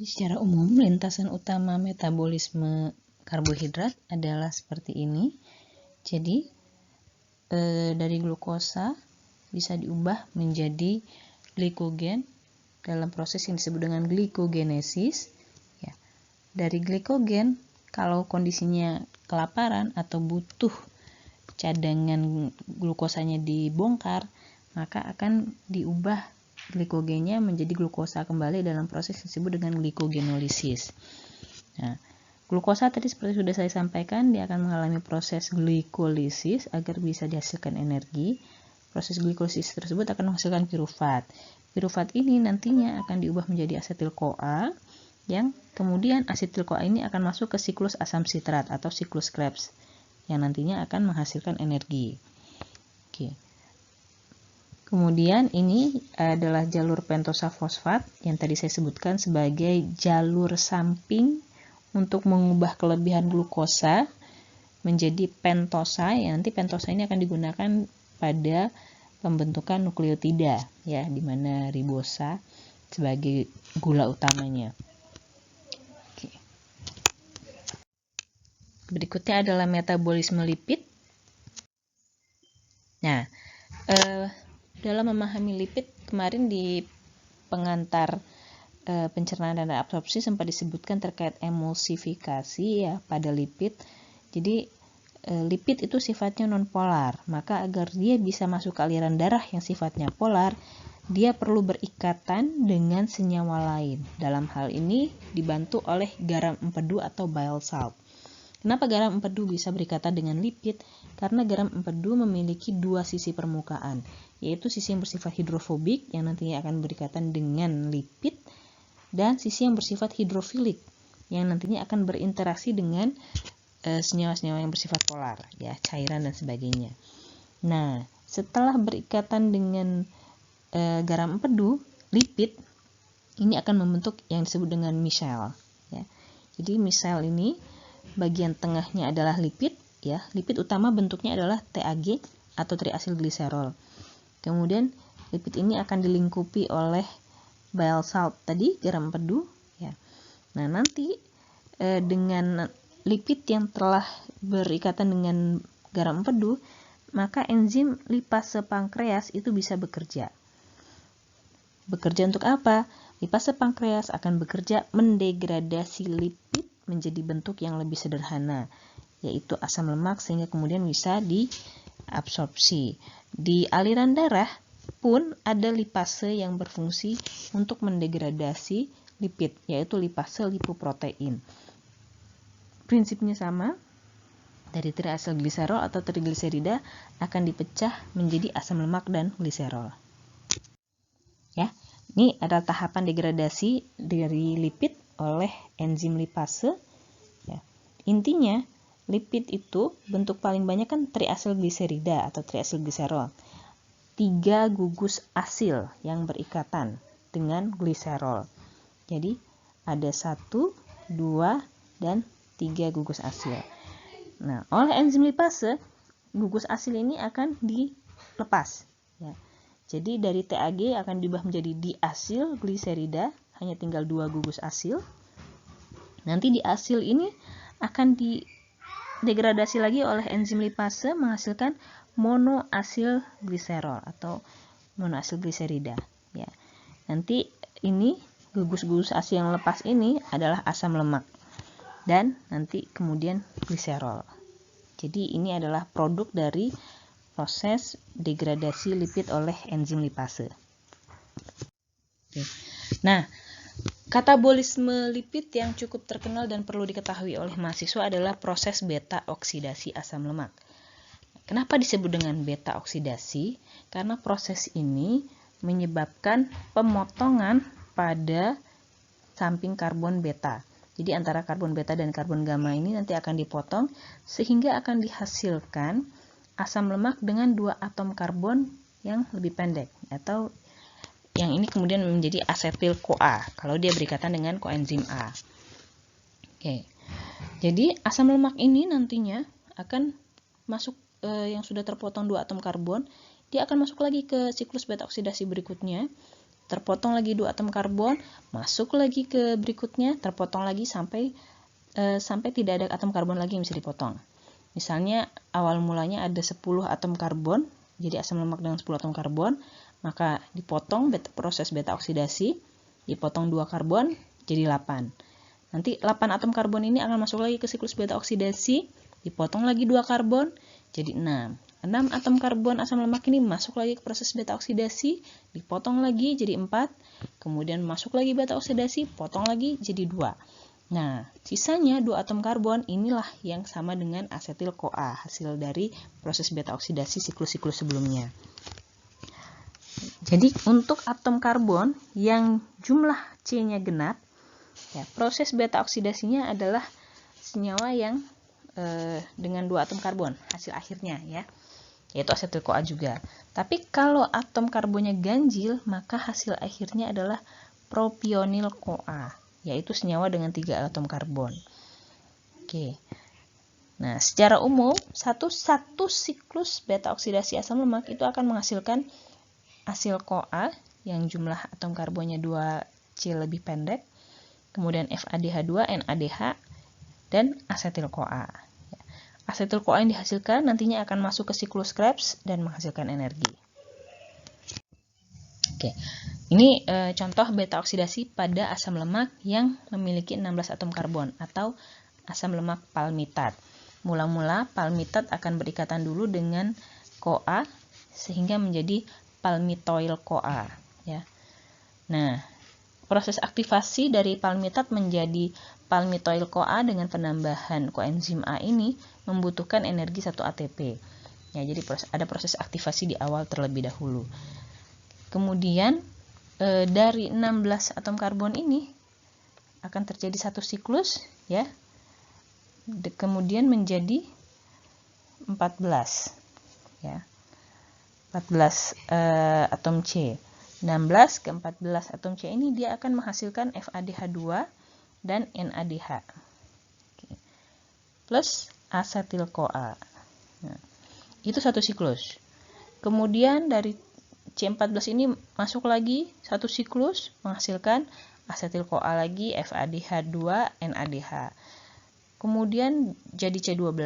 secara umum, lintasan utama metabolisme karbohidrat adalah seperti ini. Jadi, dari glukosa bisa diubah menjadi glikogen dalam proses yang disebut dengan glikogenesis. Ya. Dari glikogen, kalau kondisinya kelaparan atau butuh cadangan glukosanya dibongkar, maka akan diubah glikogennya menjadi glukosa kembali dalam proses yang disebut dengan glikogenolisis. Nah, glukosa tadi seperti sudah saya sampaikan, dia akan mengalami proses glikolisis agar bisa dihasilkan energi. Proses glikolisis tersebut akan menghasilkan pirufat. Pirufat ini nantinya akan diubah menjadi asetil-CoA, yang kemudian asetil-CoA ini akan masuk ke siklus asam sitrat atau siklus Krebs, yang nantinya akan menghasilkan energi. Oke. Kemudian ini adalah jalur pentosa fosfat yang tadi saya sebutkan sebagai jalur samping untuk mengubah kelebihan glukosa menjadi pentosa. Ya, nanti pentosa ini akan digunakan pada pembentukan nukleotida, ya, di mana ribosa sebagai gula utamanya. Oke. Berikutnya adalah metabolisme lipid. Nah, dalam memahami lipid, kemarin di pengantar pencernaan dan absorpsi sempat disebutkan terkait emulsifikasi ya pada lipid. Jadi lipid itu sifatnya nonpolar, maka agar dia bisa masuk ke aliran darah yang sifatnya polar, dia perlu berikatan dengan senyawa lain. Dalam hal ini dibantu oleh garam empedu atau bile salt. Kenapa garam empedu bisa berikatan dengan lipid? Karena garam empedu memiliki dua sisi permukaan, yaitu sisi yang bersifat hidrofobik yang nantinya akan berikatan dengan lipid, dan sisi yang bersifat hidrofilik yang nantinya akan berinteraksi dengan senyawa-senyawa yang bersifat polar, ya, cairan dan sebagainya. Nah, setelah berikatan dengan garam empedu, lipid ini akan membentuk yang disebut dengan micelle, ya. Jadi micelle ini bagian tengahnya adalah lipid, ya. Lipid utama bentuknya adalah TAG atau triasilgliserol. Kemudian lipid ini akan dilingkupi oleh bile salt tadi, garam empedu, ya. Nah, nanti dengan lipid yang telah berikatan dengan garam empedu, maka enzim lipase pankreas itu bisa bekerja. Bekerja untuk apa? Lipase pankreas akan bekerja mendegradasi lipid menjadi bentuk yang lebih sederhana, yaitu asam lemak, sehingga kemudian bisa diabsorpsi. Di aliran darah pun ada lipase yang berfungsi untuk mendegradasi lipid, yaitu lipase lipoprotein. Prinsipnya sama, dari triacylglycerol atau trigliserida akan dipecah menjadi asam lemak dan gliserol. Ya, ini adalah tahapan degradasi dari lipid oleh enzim lipase. Ya. Intinya, lipid itu bentuk paling banyak kan triacylgliserida atau triacylglycerol. 3 gugus asil yang berikatan dengan gliserol. Jadi, ada 1, 2, dan 3 gugus asil. Nah, oleh enzim lipase, gugus asil ini akan dilepas. Ya. Jadi, dari TAG akan diubah menjadi diacylgliserida, hanya tinggal 2 gugus asil. Nanti di asil ini akan didegradasi lagi oleh enzim lipase menghasilkan monoacylgliserol atau monoacylgliserida, ya. Nanti ini gugus-gugus asil yang lepas ini adalah asam lemak dan nanti kemudian gliserol. Jadi ini adalah produk dari proses degradasi lipid oleh enzim lipase. Oke. Nah, katabolisme lipid yang cukup terkenal dan perlu diketahui oleh mahasiswa adalah proses beta oksidasi asam lemak. Kenapa disebut dengan beta oksidasi? Karena proses ini menyebabkan pemotongan pada samping karbon beta. Jadi antara karbon beta dan karbon gamma ini nanti akan dipotong sehingga akan dihasilkan asam lemak dengan 2 atom karbon yang lebih pendek, atau yang ini kemudian menjadi asetil-CoA kalau dia berikatan dengan koenzim A. Oke. Jadi asam lemak ini nantinya akan masuk yang sudah terpotong 2 atom karbon, dia akan masuk lagi ke siklus beta oksidasi berikutnya terpotong lagi 2 atom karbon, masuk lagi ke berikutnya, terpotong lagi sampai tidak ada atom karbon lagi yang bisa dipotong. Misalnya awal mulanya ada 10 atom karbon, jadi asam lemak dengan 10 atom karbon, maka dipotong proses beta oksidasi, dipotong 2 karbon jadi 8. Nanti 8 atom karbon ini akan masuk lagi ke siklus beta oksidasi, dipotong lagi 2 karbon jadi 6. 6 atom karbon asam lemak ini masuk lagi ke proses beta oksidasi, dipotong lagi jadi 4, kemudian masuk lagi beta oksidasi, potong lagi jadi 2. Nah, sisanya 2 atom karbon inilah yang sama dengan asetil-CoA, hasil dari proses beta oksidasi siklus-siklus sebelumnya. Jadi, untuk atom karbon yang jumlah C-nya genap, ya, proses beta oksidasinya adalah senyawa yang dengan 2 atom karbon, hasil akhirnya ya, yaitu asetil-CoA juga. Tapi kalau atom karbonnya ganjil, maka hasil akhirnya adalah propionil-CoA, yaitu senyawa dengan 3 atom karbon. Oke. Nah, secara umum, satu siklus beta oksidasi asam lemak itu akan menghasilkan asil CoA yang jumlah atom karbonnya 2C lebih pendek, kemudian FADH2, NADH, dan asetil-CoA. Asetil-CoA yang dihasilkan nantinya akan masuk ke siklus Krebs dan menghasilkan energi. Oke, ini contoh beta oksidasi pada asam lemak yang memiliki 16 atom karbon atau asam lemak palmitat. Mula-mula palmitat akan berikatan dulu dengan CoA sehingga menjadi palmitoyl-CoA. Ya. Nah, proses aktivasi dari palmitat menjadi palmitoyl-CoA dengan penambahan koenzim A ini membutuhkan energi 1 ATP. Ya, jadi ada proses aktivasi di awal terlebih dahulu. Kemudian dari 16 atom karbon ini akan terjadi satu siklus, ya. Kemudian menjadi 14, ya. 14 atom C. 16 ke 14 atom C ini dia akan menghasilkan FADH2 dan NADH. Oke. Plus asetil-CoA. Nah, itu satu siklus. Kemudian dari C14 ini masuk lagi satu siklus menghasilkan asetil-CoA lagi, FADH2, NADH. Kemudian jadi C12.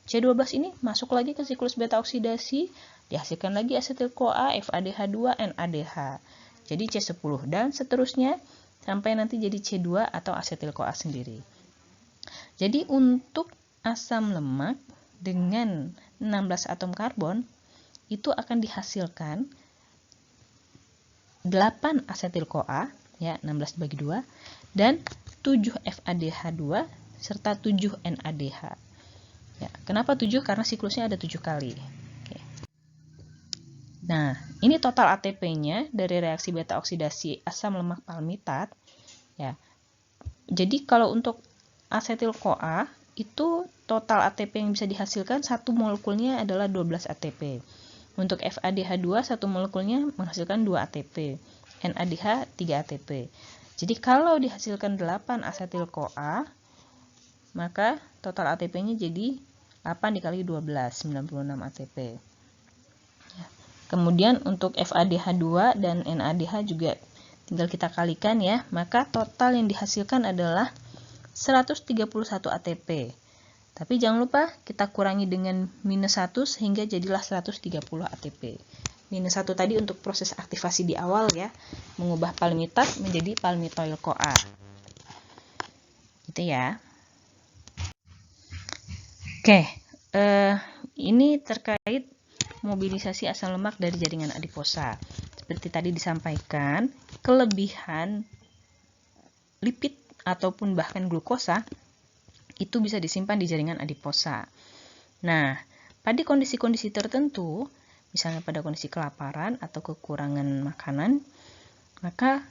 C12 ini masuk lagi ke siklus beta oksidasi, dihasilkan lagi asetil-CoA, FADH2, NADH. Jadi C10 dan seterusnya sampai nanti jadi C2 atau asetil-CoA sendiri. Jadi untuk asam lemak dengan 16 atom karbon itu akan dihasilkan 8 asetil-CoA, ya, 16 dibagi 2, dan 7 FADH2 serta 7 NADH. Ya, kenapa 7? Karena siklusnya ada 7 kali. Oke. Nah, ini total ATP-nya dari reaksi beta oksidasi asam lemak palmitat. Ya. Jadi kalau untuk asetil-CoA itu total ATP yang bisa dihasilkan satu molekulnya adalah 12 ATP. Untuk FADH2 satu molekulnya menghasilkan 2 ATP, NADH 3 ATP. Jadi kalau dihasilkan 8 asetil-CoA, maka total ATP-nya jadi 8 dikali 12, 96 ATP. Ya. Kemudian untuk FADH2 dan NADH juga tinggal kita kalikan ya, maka total yang dihasilkan adalah 131 ATP. Tapi jangan lupa kita kurangi dengan minus 1 sehingga jadilah 130 ATP. Minus 1 tadi untuk proses aktivasi di awal ya, mengubah palmitat menjadi palmitoyl-CoA. Gitu ya. Oke, ini terkait mobilisasi asam lemak dari jaringan adiposa. Seperti tadi disampaikan, kelebihan lipid ataupun bahkan glukosa itu bisa disimpan di jaringan adiposa. Nah, pada kondisi-kondisi tertentu, misalnya pada kondisi kelaparan atau kekurangan makanan, maka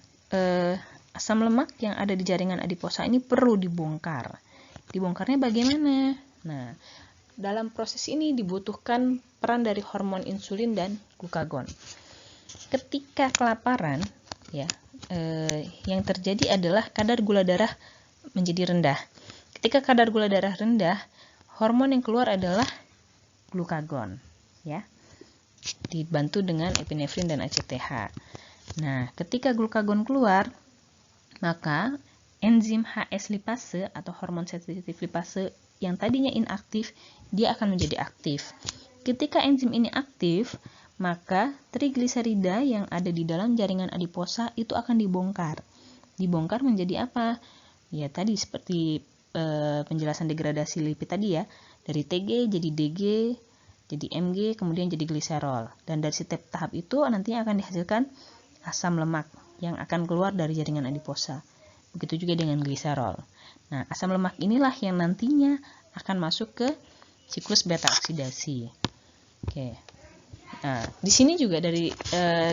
asam lemak yang ada di jaringan adiposa ini perlu dibongkar. Dibongkarnya bagaimana? Nah, dalam proses ini dibutuhkan peran dari hormon insulin dan glukagon. Ketika kelaparan, ya, yang terjadi adalah kadar gula darah menjadi rendah. Ketika kadar gula darah rendah, hormon yang keluar adalah glukagon, ya, dibantu dengan epinefrin dan ACTH. Nah, ketika glukagon keluar, maka enzim HS lipase atau hormon sensitif lipase yang tadinya inaktif, dia akan menjadi aktif. Ketika enzim ini aktif, maka trigliserida yang ada di dalam jaringan adiposa itu akan dibongkar. Dibongkar menjadi apa? Ya tadi seperti penjelasan degradasi lipid tadi ya, dari TG jadi DG, jadi MG, kemudian jadi gliserol. Dan dari setiap tahap itu nantinya akan dihasilkan asam lemak yang akan keluar dari jaringan adiposa. Begitu juga dengan gliserol. Nah, asam lemak inilah yang nantinya akan masuk ke siklus beta oksidasi. Oke. Nah, di sini juga dari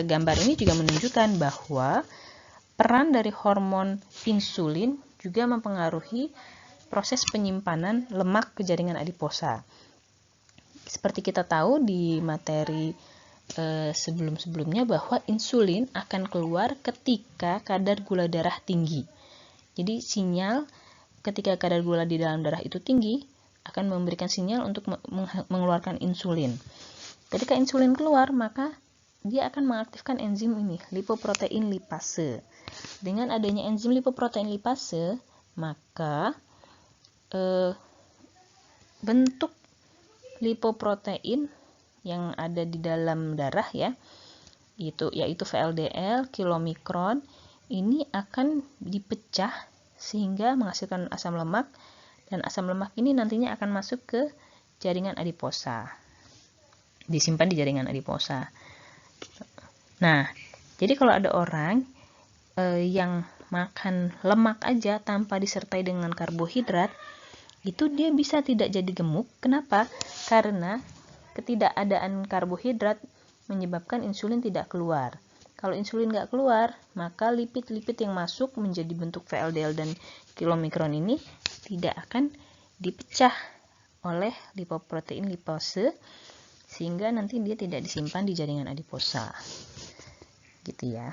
gambar ini juga menunjukkan bahwa peran dari hormon insulin juga mempengaruhi proses penyimpanan lemak ke jaringan adiposa. Seperti kita tahu di materi sebelum-sebelumnya bahwa insulin akan keluar ketika kadar gula darah tinggi. Jadi sinyal ketika kadar gula di dalam darah itu tinggi akan memberikan sinyal untuk mengeluarkan insulin. Ketika insulin keluar, maka dia akan mengaktifkan enzim ini, lipoprotein lipase. Dengan adanya enzim lipoprotein lipase, maka bentuk lipoprotein yang ada di dalam darah ya, yaitu VLDL, kilomikron, ini akan dipecah sehingga menghasilkan asam lemak, dan asam lemak ini nantinya akan masuk ke jaringan adiposa, disimpan di jaringan adiposa. Nah, jadi kalau ada orang yang makan lemak aja tanpa disertai dengan karbohidrat, itu dia bisa tidak jadi gemuk. Kenapa? Karena ketidakadaan karbohidrat menyebabkan insulin tidak keluar. Kalau insulin nggak keluar, maka lipid-lipid yang masuk menjadi bentuk VLDL dan kilomikron ini tidak akan dipecah oleh lipoprotein lipase, sehingga nanti dia tidak disimpan di jaringan adiposa. Gitu ya.